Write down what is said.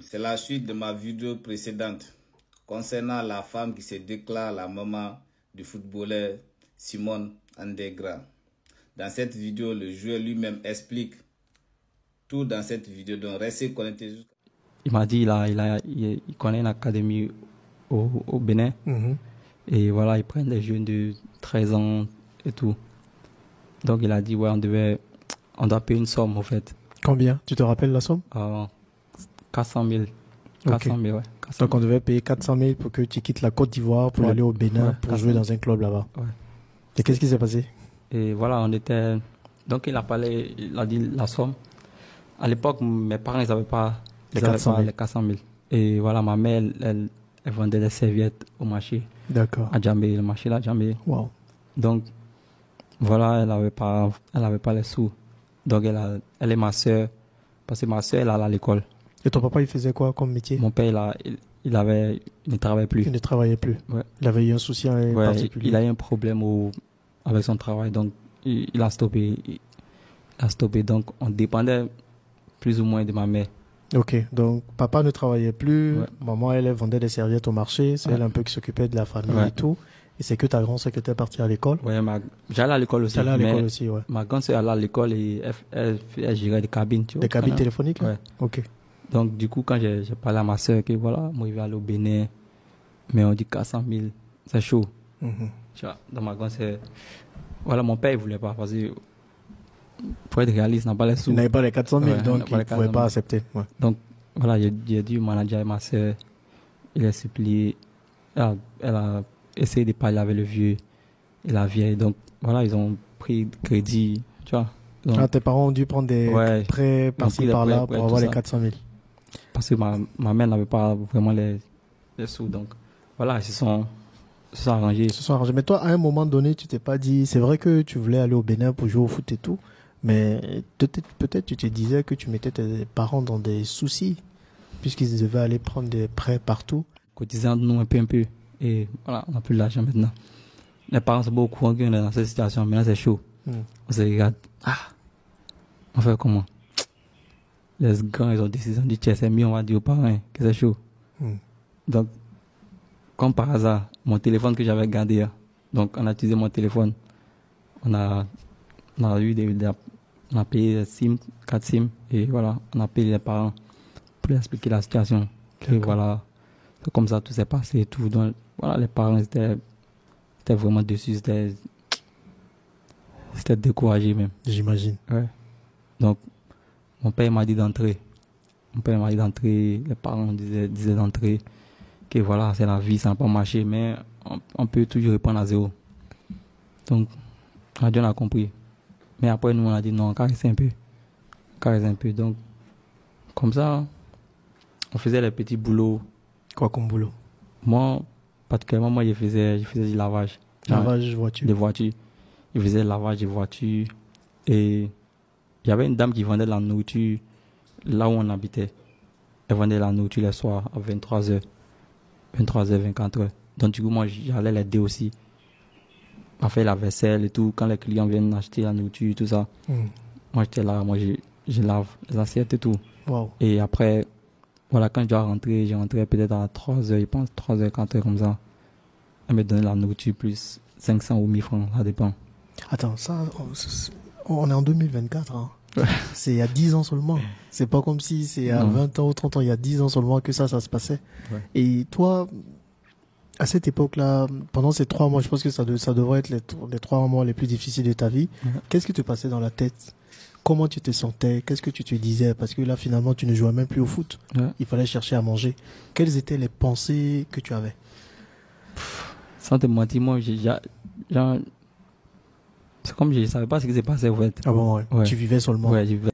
C'est la suite de ma vidéo précédente concernant la femme qui se déclare la maman du footballeur Simone Andegra. Dans cette vidéo, le joueur lui-même explique tout dans cette vidéo, donc restez connectés. Il m'a dit il connaît une académie au Bénin. Et voilà, ils prennent des jeunes de 13 ans et tout. Donc il a dit, ouais, on doit payer une somme, en fait. Combien? Tu te rappelles la somme? 400 000. 400 000, ouais. 400 000. Donc on devait payer 400 000 pour que tu quittes la Côte d'Ivoire pour aller au Bénin pour jouer dans un club là-bas. Ouais. Et qu'est-ce qui s'est passé? Et voilà, donc il a dit la somme. À l'époque, mes parents, ils n'avaient pas les 400 000. Et voilà, ma mère, elle vendait des serviettes au marché. D'accord. À Djambé, le marché là, Djambé. Wow. Donc, voilà, elle n'avait pas les sous. Donc, elle est ma soeur. Parce que ma soeur, elle allait à l'école. Et ton papa, il faisait quoi comme métier? Mon père, il ne travaillait plus. Il ne travaillait plus. Ouais. Il avait eu un souci particulier. Il a eu un problème avec son travail. Donc, il a stoppé. Donc, on dépendait plus ou moins de ma mère. Ok, donc papa ne travaillait plus, maman elle vendait des serviettes au marché, c'est elle un peu qui s'occupait de la famille et tout. Et c'est que ta grande sœur qui était partie à l'école? Oui, j'allais à l'école aussi. J'allais à l'école aussi, ouais. Ma grande sœur allait à l'école et elle gérait des cabines, tu vois. Des cabines téléphoniques? Ouais. Ok. Donc du coup, quand j'ai parlé à ma sœur que voilà, moi je vais aller au Bénin, mais on dit 400 000, c'est chaud. Tu vois, dans ma grande sœur, voilà, mon père il voulait pas parce que pour être réaliste, il n'a pas les sous. Il n'avait pas les 400 000, donc il ne pouvait pas accepter. Ouais. Donc, voilà, j'ai dû manager ma soeur. Il a supplié. Elle a essayé de parler avec le vieux et la vieille. Donc, voilà, ils ont pris crédit, tu vois. Donc, tes parents ont dû prendre des prêts par-ci par-là pour avoir les 400 000. Parce que ma mère n'avait pas vraiment les sous. Donc, voilà, ils se sont arrangés. Mais toi, à un moment donné, tu t'es pas dit, c'est vrai que tu voulais aller au Bénin pour jouer au foot et tout. Mais peut-être tu te disais que tu mettais tes parents dans des soucis, puisqu'ils devaient aller prendre des prêts partout. Cotisant nous un peu. Et voilà, on n'a plus l'argent maintenant. Les parents sont beaucoup au courant qu'on est dans cette situation. Maintenant, c'est chaud. On se regarde. On fait comment? Les grands, ils ont décidé de dire, c'est mieux, on va dire aux parents que c'est chaud. Donc, comme par hasard, mon téléphone que j'avais gardé, donc on a utilisé mon téléphone. On a payé 4 SIM et voilà, on a payé les parents pour leur expliquer la situation. Et voilà, c'est comme ça tout s'est passé et tout. Donc voilà, les parents étaient vraiment dessus, c'était découragé même. J'imagine. Ouais. Donc mon père m'a dit d'entrer. Les parents disaient d'entrer. Que voilà, c'est la vie, ça n'a pas marché, mais on peut toujours reprendre à zéro. Donc, Dieu a compris. Mais après, nous, on a dit non, caressez un peu. Donc, comme ça, on faisait les petits boulots. Quoi comme boulot? Moi, particulièrement, je faisais du lavage. Lavage de voitures? Des voitures. Je faisais le lavage de voitures. Et il y avait une dame qui vendait de la nourriture là où on habitait. Elle vendait de la nourriture les soirs à 23h. 23h, 24h. Donc, du coup, moi, j'allais l'aider aussi à faire la vaisselle et tout. Quand les clients viennent acheter la nourriture, tout ça, moi, j'étais là, moi, je lave les assiettes et tout. Wow. Et après, voilà, quand je dois rentrer, j'ai rentré peut-être à 3h, je pense, 3h, 4h comme ça. Elle me donnait la nourriture plus 500 ou 1000 francs, ça dépend. Attends, ça, on est en 2024, hein. C'est il y a 10 ans seulement. C'est pas comme si c'est à 20 ans ou 30 ans, il y a 10 ans seulement que ça se passait. Ouais. Et toi, à cette époque-là, pendant ces 3 mois, je pense que ça devrait être les 3 mois les plus difficiles de ta vie. Qu'est-ce qui te passait dans la tête? Comment tu te sentais? Qu'est-ce que tu te disais? Parce que là, finalement, tu ne jouais même plus au foot. Il fallait chercher à manger. Quelles étaient les pensées que tu avais? Sans te mentir, moi, c'est comme je ne savais pas ce qui s'est passé, en fait. Ah bon, ouais. Tu vivais seulement? Ouais, je vivais.